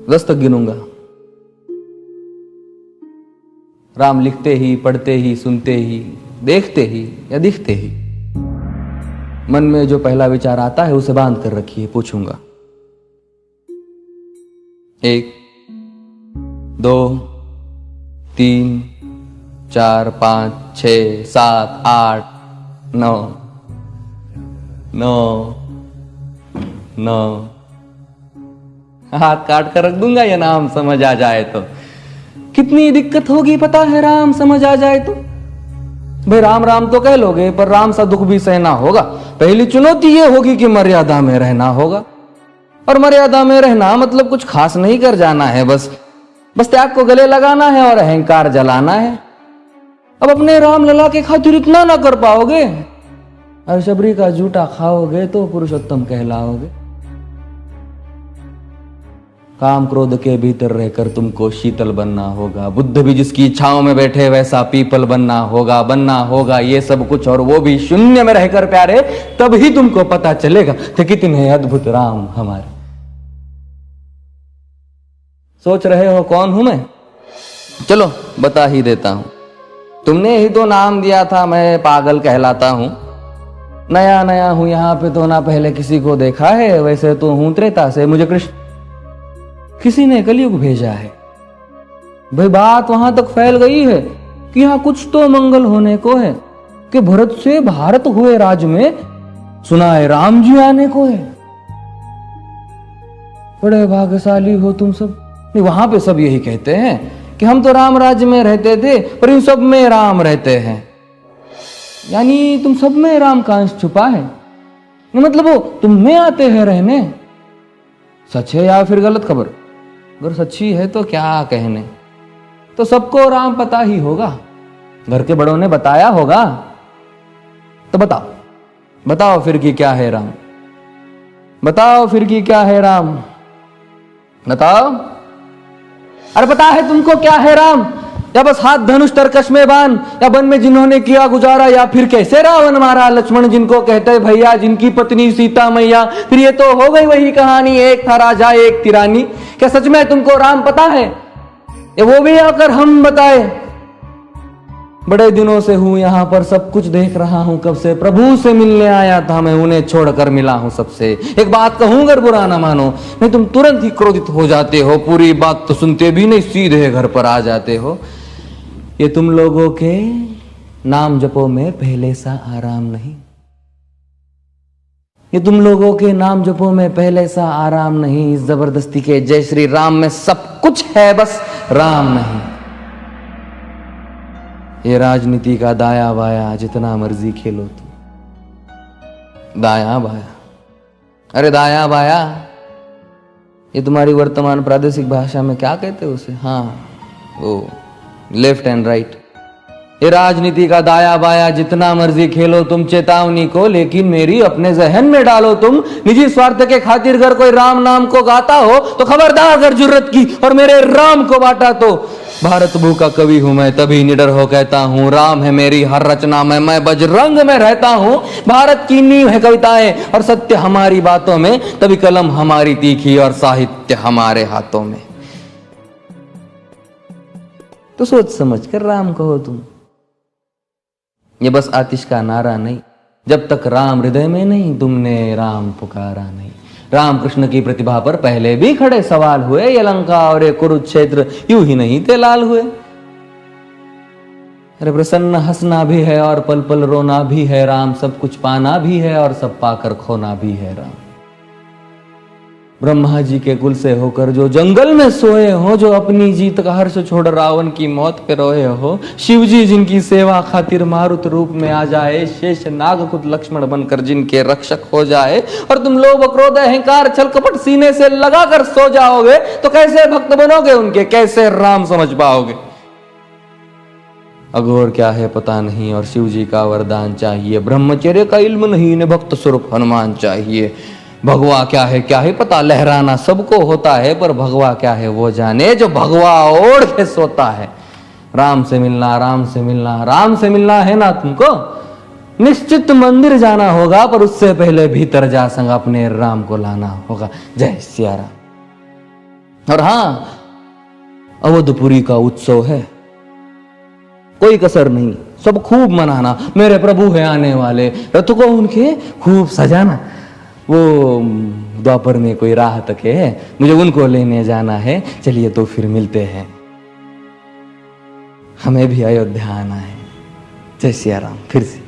10 तक गिनूंगा। राम लिखते ही, पढ़ते ही, सुनते ही, देखते ही या दिखते ही मन में जो पहला विचार आता है उसे बांध कर रखिए। पूछूंगा 1 2 3 4 5 6 7 8 9 9 9 हाथ काट कर रख दूंगा या नाम समझ आ जाए तो। कितनी दिक्कत होगी पता है राम समझ आ जाए तो। भाई राम राम तो कह लोगे पर राम सा दुख भी सहना होगा। पहली चुनौती यह होगी कि मर्यादा में रहना होगा। और मर्यादा में रहना मतलब कुछ खास नहीं कर जाना है, बस त्याग को गले लगाना है और अहंकार जलाना है। अब अपने राम लला के खातिर इतना ना कर पाओगे और शबरी का जूठा खाओगे तो पुरुषोत्तम कहलाओगे। काम क्रोध के भीतर रहकर तुमको शीतल बनना होगा। बुद्ध भी जिसकी इच्छाओं में बैठे वैसा पीपल बनना होगा ये सब कुछ, और वो भी शून्य में रहकर प्यारे। तभी तुमको पता चलेगा कि कितने अद्भुत राम हमारे। सोच रहे हो कौन हूं मैं? चलो बता ही देता हूं। तुमने ही तो नाम दिया था मैं पागल कहलाता हूं। नया नया हूं यहां पे तो ना पहले किसी को देखा है। वैसे तो हूं त्रेता से, मुझे कृष्ण किसी ने कलयुग भेजा है। भाई बात वहां तक फैल गई है कि यहां कुछ तो मंगल होने को है कि भरत से भारत हुए राज में सुना है राम जी आने को है। बड़े भाग्यशाली हो तुम सब। नहीं, वहां पे सब यही कहते हैं कि हम तो राम राज्य में रहते थे पर इन सब में राम रहते हैं। यानी तुम सब में राम का अंश छुपा है। मतलब वो तुम में आते हैं रहने। सच है या फिर गलत खबर? अगर सच्ची है तो क्या कहने। तो सबको राम पता ही होगा, घर के बड़ों ने बताया होगा। तो बताओ फिर कि क्या है राम। बताओ फिर कि क्या है राम। बताओ। अरे पता है तुमको क्या है राम? या बस हाथ धनुष तरकश में बांध, या वन में जिन्होंने किया गुजारा, या फिर कैसे रावण मारा लक्ष्मण जिनको कहते भैया, जिनकी पत्नी सीता मैया। फिर ये तो हो गई वही कहानी, एक था राजा एक थी रानी। क्या सच में तुमको राम पता है? ये वो भी आकर हम बताए। बड़े दिनों से हूं यहां पर, सब कुछ देख रहा हूं कब से। प्रभु से मिलने आया था मैं, उन्हें छोड़कर मिला हूं सबसे। एक बात कहूं अगर बुरा ना मानो, नहीं तुम तुरंत ही क्रोधित हो जाते हो। पूरी बात तो सुनते भी नहीं, सीधे घर पर आ जाते हो। ये तुम लोगों के नाम जपो में पहले सा आराम नहीं। ये तुम लोगों के नाम जपो में पहले सा आराम नहीं। इस जबरदस्ती के जय श्री राम में सब कुछ है, बस राम नहीं। ये राजनीति का दाया बाया जितना मर्जी खेलो तुम। दाया बाया, अरे दाया बाया ये तुम्हारी वर्तमान प्रादेशिक भाषा में क्या कहते हो उसे? हाँ वो लेफ्ट एंड राइट। ये राजनीति का दाया बाया जितना मर्जी खेलो तुम चेतावनी को, लेकिन मेरी अपने जहन में डालो तुम। निजी स्वार्थ के खातिर अगर कोई राम नाम को गाता हो तो खबरदार अगर जुर्रत की और मेरे राम को बांटा तो। भारत भू का कवि हूं मैं, तभी निडर हो कहता हूं राम है मेरी हर रचना में। मैं बजरंग में रहता हूं। भारत की नींव है कविताएं और सत्य हमारी बातों में, तभी कलम हमारी तीखी और साहित्य हमारे हाथों में। तो सोच समझ कर राम कहो तुम। ये बस आतिश का नारा नहीं, जब तक राम हृदय में नहीं तुमने राम पुकारा नहीं। राम कृष्ण की प्रतिभा पर पहले भी खड़े सवाल हुए। ये लंका और ये कुरुक्षेत्र यूं ही नहीं थे लाल हुए। अरे प्रसन्न हंसना भी है और पल पल रोना भी है राम। सब कुछ पाना भी है और सब पाकर खोना भी है राम। ब्रह्मा जी के कुल से होकर जो जंगल में सोए हो, जो अपनी जीत का हर्ष छोड़ रावण की मौत पे रोए हो। शिव जी जिनकी सेवा खातिर मारुत रूप में आ जाए। शेष नाग खुद लक्ष्मण बनकर जिनके रक्षक हो जाए। और तुम लोभ क्रोध अहंकार छल कपट सीने से लगा कर सो जाओगे तो कैसे भक्त बनोगे उनके, कैसे राम समझ पाओगे? अघोर क्या है पता नहीं और शिव जी का वरदान चाहिए। ब्रह्मचर्य का इल्म नहीं, इन्हें भक्त स्वरूप हनुमान चाहिए। भगवा क्या है पता, लहराना सबको होता है पर भगवा क्या है वो जाने जो भगवा ओढ़ के सोता है। राम से मिलना, राम से मिलना, राम से मिलना है ना तुमको? निश्चित मंदिर जाना होगा पर उससे पहले भीतर जा संग अपने राम को लाना होगा। जय सिया राम। और हाँ, अवधपुरी का उत्सव है, कोई कसर नहीं, सब खूब मनाना। मेरे प्रभु है आने वाले, रथ को उनके खूब सजाना। वो द्वापर में कोई राह तक है, मुझे उनको लेने जाना है। चलिए तो फिर मिलते हैं, हमें भी अयोध्या आना है। जय सिया राम। फिर से